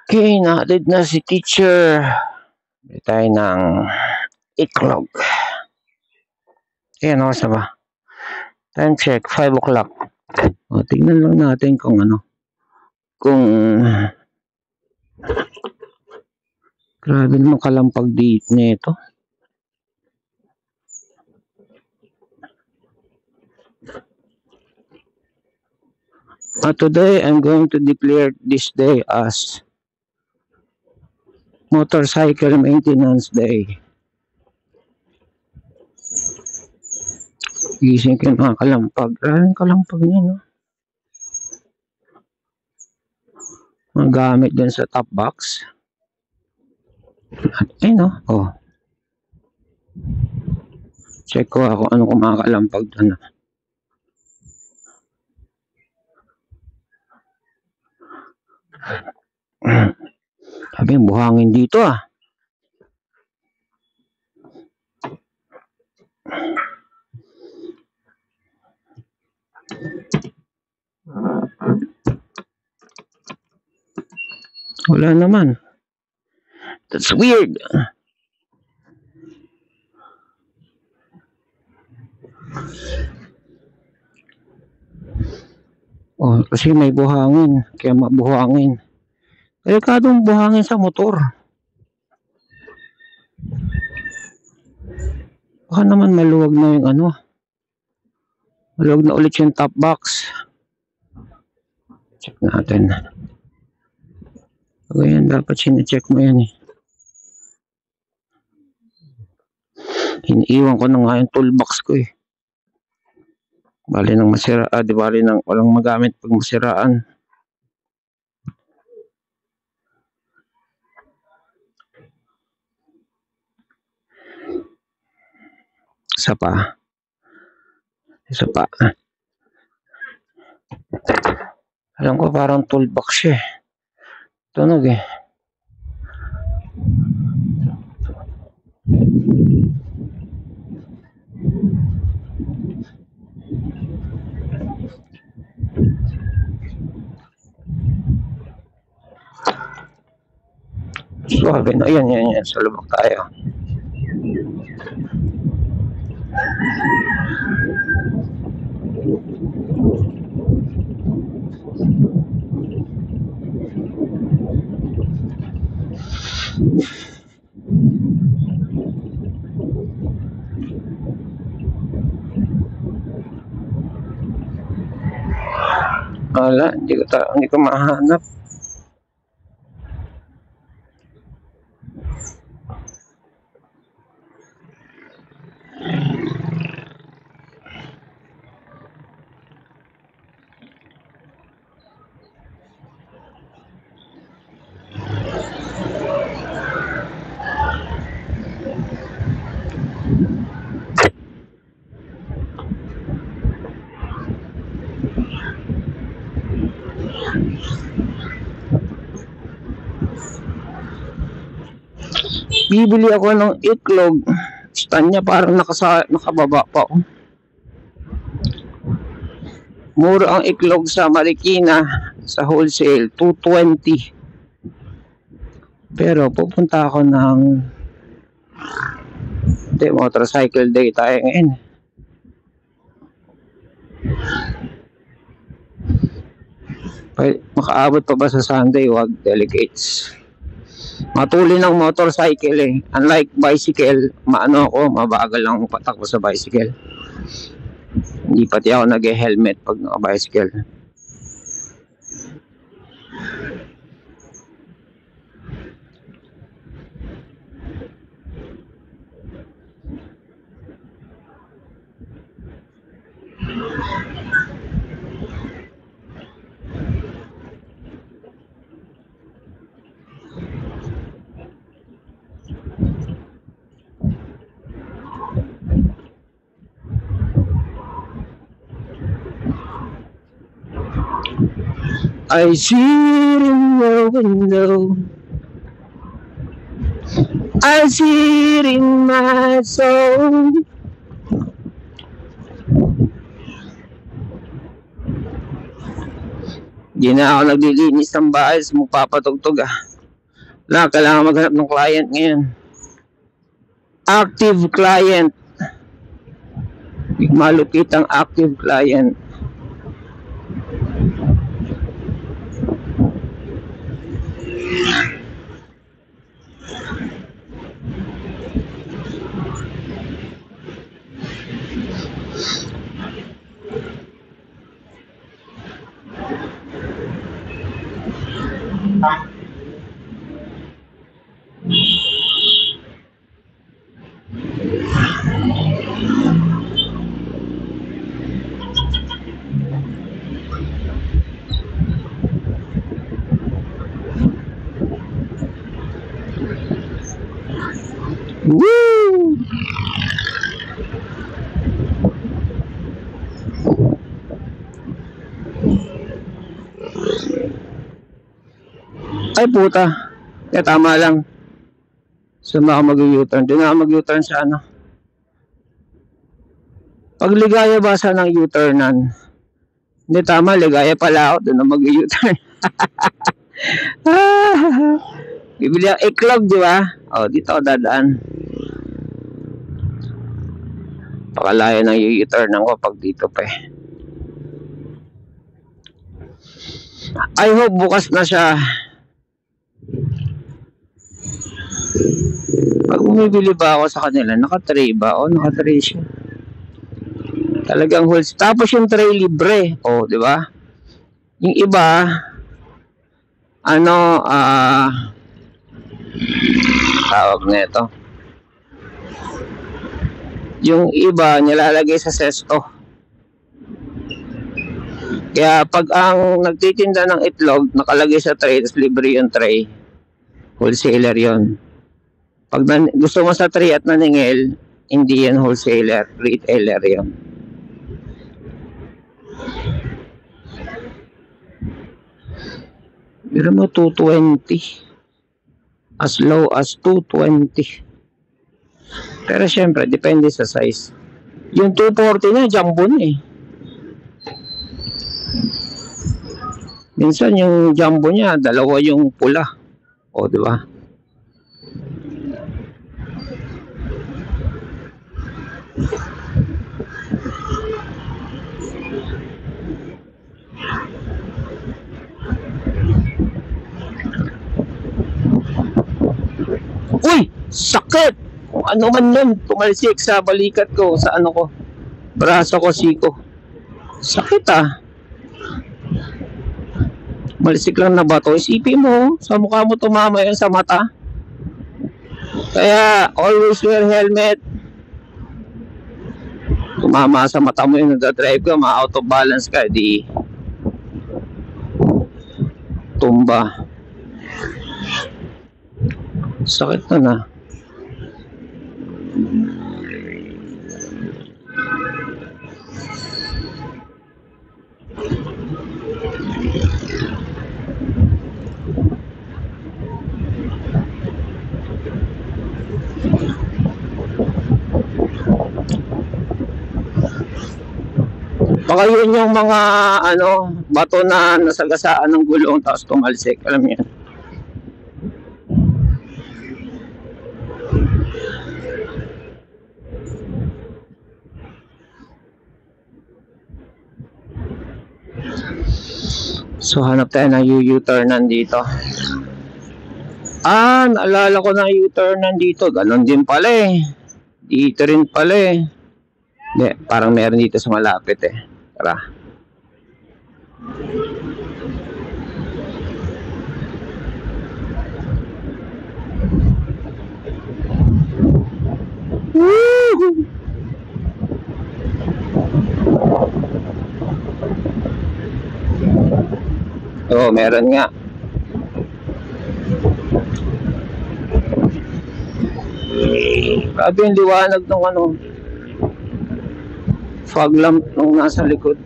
Okay, nahatid na si teacher. Bili tayo ng iklog. Ayan, oras na ba? Time check, 5 o'clock. O, tignan lang natin kung grabe naman kalampag dito nito. Today, I'm going to declare this day as Motorcycle Maintenance Day. Gising ko yung mga kalampag. Maraming kalampag niya, no? Mga gamit din sa top box. Ay, no? Oh. Check ko ako ano kung mga kalampag doon. Sabi, buhangin dito ah. Wala naman. That's weird. Oh, kasi may buhangin. Kaya mabuhangin. Delikadong buhangin sa motor. Baka naman maluwag na yung maluwag na ulit yung top box. Check natin. So, yan, dapat sine-check mo yan eh. Iniiwan ko na nga yung toolbox ko eh. Bali nang masira, di bali nang walang magamit pag masiraan. Isa pa. Alam ko parang toolbox siya eh. Tunog eh. Suwabe na. Yan. Sa lubak tayo. Wala, hindi ko mahanap. Bibili ako ng iklog. Stand niya parang nakababa pa. Mura ang iklog sa Marikina sa wholesale, 220. Pero pupunta ako ng motorcycle day tayo ngayon. Makaabot pa ba sa Sunday? Wag, delegates. Matuli ng motorcycle eh. Unlike bicycle, mabagal lang patakbo sa bicycle. Hindi pati ako nag-helmet pag naka-bicycle. I see it in your window. I see it in my soul. Di na ako naglilinis ng bahay, magpapatugtog ah. Wala, kailangan maghanap ng client ngayon. Active client. Malupit ang active client. Woo! Ay puta. Kaya tama lang. Saan ba ako mag-U-turn? Doon ako mag-U-turn sa ano. Pag ligaya ba sa ng U-turnan? Hindi tama, ligaya pala ako. Doon ako mag-U-turn. Bibili ako iklog, di ba? O, dito ako dadaan. Pakalayo ng U-turn ko pag dito pa eh. I hope bukas na siya. Pag bumibili ba ako sa kanila, naka-tray ba? O, naka-tray siya. Talagang wholesale. Tapos yung tray libre. O, di ba? Yung iba, ano, tawag na ito. Yung iba, nilalagay sa sesto. Kaya pag ang nagtitinda ng itlog, nakalagay sa tray, tapos libre yung tray. Wholesaler yon. Pag gusto mo sa tray at naningil, hindi yan wholesaler, retailer yon. Pero mo 220. As low as 220. Pero syempre, depende sa size. Yung 240 na, jumbo na eh. Minsan yung jumbo niya, dalawa yung pula. O, di ba? Uy! Sakit! Kung ano man yun, tumalsik sa balikat ko, sa ano ko, braso ko, siko. Sakit ah. Malisik lang na bato. Isipin mo, sa mukha mo tumama yan sa mata. Kaya, always wear helmet. Tumama sa mata mo yung nagdadrive ka, ma-out of balance ka, di tumba. Sakit na na. Baka yun yung mga ano, bato na nasagasaan ng gulong tapos tumalsik, alam mo yan. So hanap tayo ng U-turn nandito. Ah, naalala ko na U-turn nandito. Ganon din pala eh. Dito rin pala eh. Hindi, parang meron dito sa malapit eh. Tara. Woo! Oo, meron nga. Grabe yung liwanag ng ano, fog lamp nung nasa likod.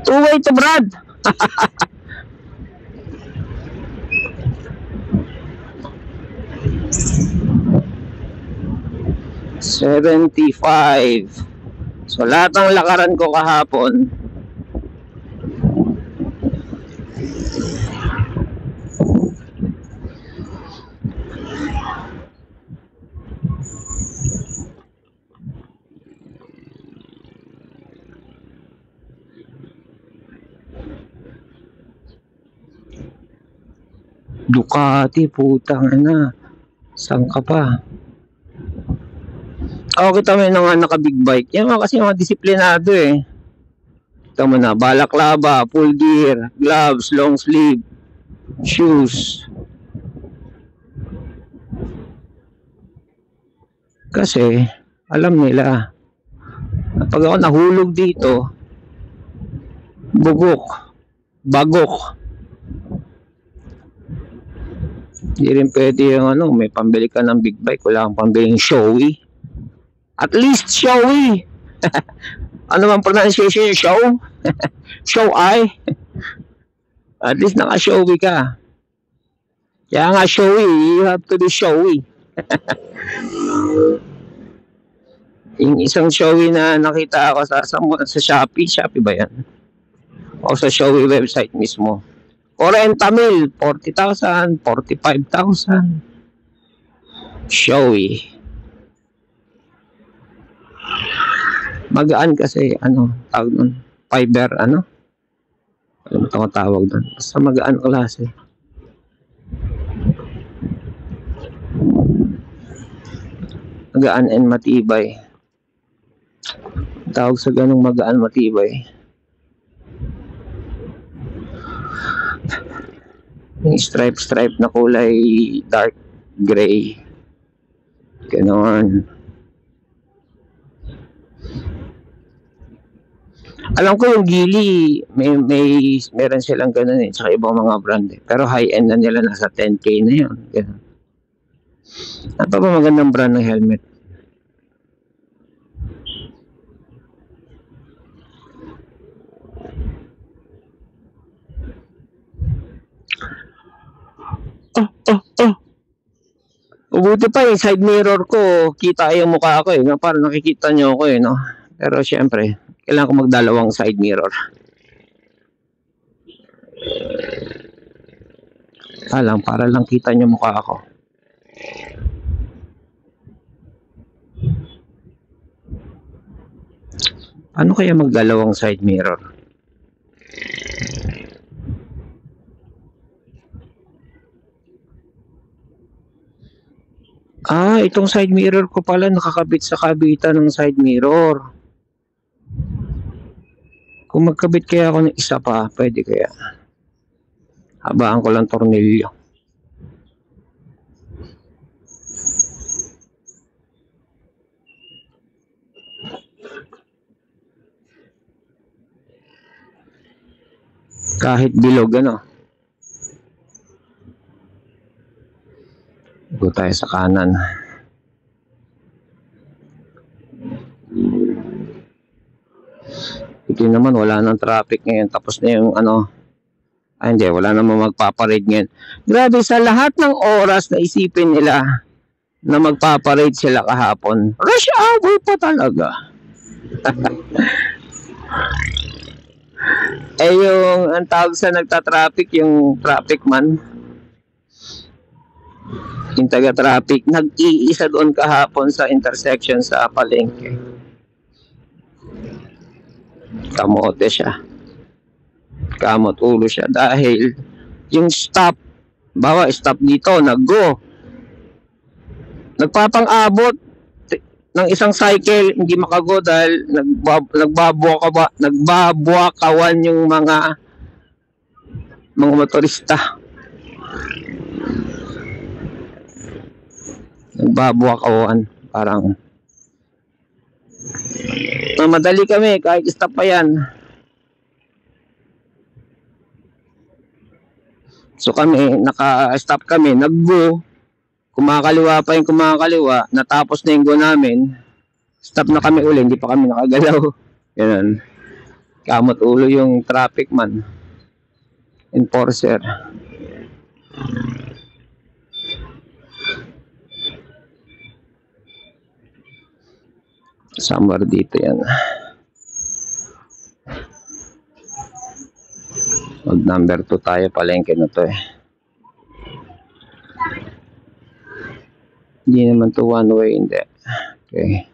Two-way to Brad. 75. So lahat ng lakaran ko kahapon Ducati, putang ina. Saan ka pa? Kita mo yung naka-big bike. Yan mga kasi mga disiplinado eh. Kita mo na, balaklava, full gear, gloves, long sleeve, shoes. Kasi, alam nila, pag ako nahulog dito, bugok, bagok. Hindi rin pwede yung may pambili ka ng big bike, wala kang pambiling showy. At least showy. Ano man pronunciation yung show? Show I? At least naka-showy ka. Kaya nga showy, you have to be showy. Yung isang showy na nakita ako sa Shopee. Shopee ba yan? O sa showy website mismo. 40 mil, 40,000, 45,000. Showy. Magaan kasi, tawag nun, fiber, Ano ito tawag doon? Basta magaan klase. Magaan and matibay. Tawag sa ganung magaan matibay. Yung stripe na kulay dark gray. Ganon. Alam ko yung Geely, meron silang ganun eh, tsaka ibang mga brand eh. Pero high-end na nila, nasa 10K na yun. Ganun. Ano pa ba magandang brand ng helmet? Ubuti pa yung side mirror ko, kita yung mukha ko eh. Parang nakikita nyo ako eh, no? Pero syempre, kailangan ko magdalawang side mirror. Para lang kita nyo mukha ako. Paano kaya magdalawang side mirror? Itong side mirror ko pala nakakabit sa kabitan ng side mirror. Kung magkabit kaya ako ng isa pa, pwede kaya. Habaan ko lang tornilyo. Kahit bilog, Go tayo sa kanan. Ito naman, wala nang traffic ngayon. Tapos na yung hindi, wala namang magpaparade ngayon. Grabe, sa lahat ng oras na isipin nila na magpaparade sila kahapon, rush hour pa talaga. Yung ang tawag sa nagta-traffic, yung traffic man, yung taga-traffic, nag-iisa doon kahapon sa intersection sa Palengke. Kamote siya. Kamot ulo siya dahil yung stop, stop dito, nag-go. Nagpapang-abot ng isang cycle, hindi makago dahil nagbabuakawan yung mga motorista. Nagbabuakawan, parang madali kami kahit stop pa yan. So kami, naka-stop kami, nag-go, kumakaliwa pa yung kumakaliwa, natapos na yung go namin, stop na kami uli, hindi pa kami nakagalaw. Ganun. Kamot ulo yung traffic man. Enforcer. Somewhere dito yan. Mag number 2 tayo, palengke na to eh. Hindi naman to one way, hindi. Okay.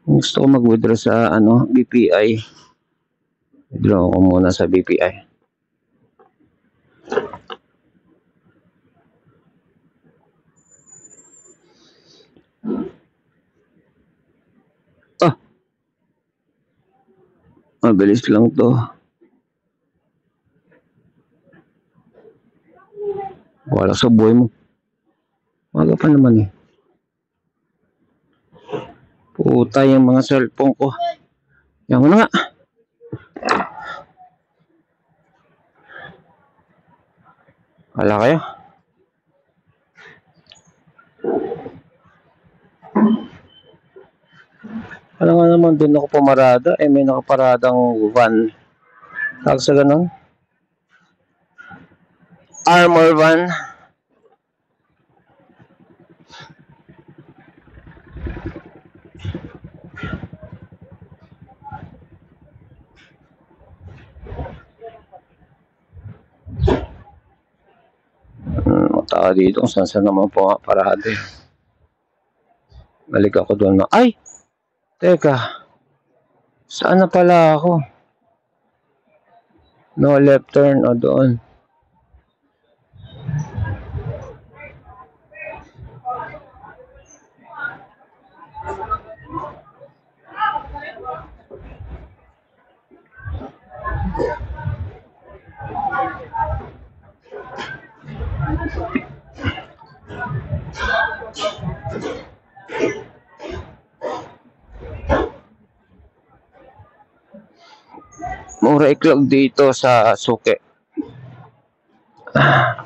Gusto ko mag-withdraw sa BPI. Withdraw ko muna sa BPI. Mabilis lang to. Wala sa buhay mo. Wala pa naman eh. Puta yung mga cellphone ko. Yan mo na nga. Wala kayo? Wala nga naman, doon ako pumarada. Eh, may nakaparadang van. Tawag sa ganun? Armor van. Mataka dito kung saan naman po parada. Balik ako doon. Ay! Teka. Saan na pala ako? No left turn o doon. Mura iklog dito sa suke.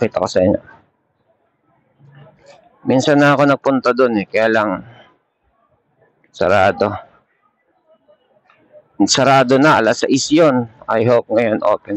Kita ko sa inyo. Minsan na ako nagpunta doon eh, kaya lang sarado. Sarado na, alas 6 yun. I hope ngayon open.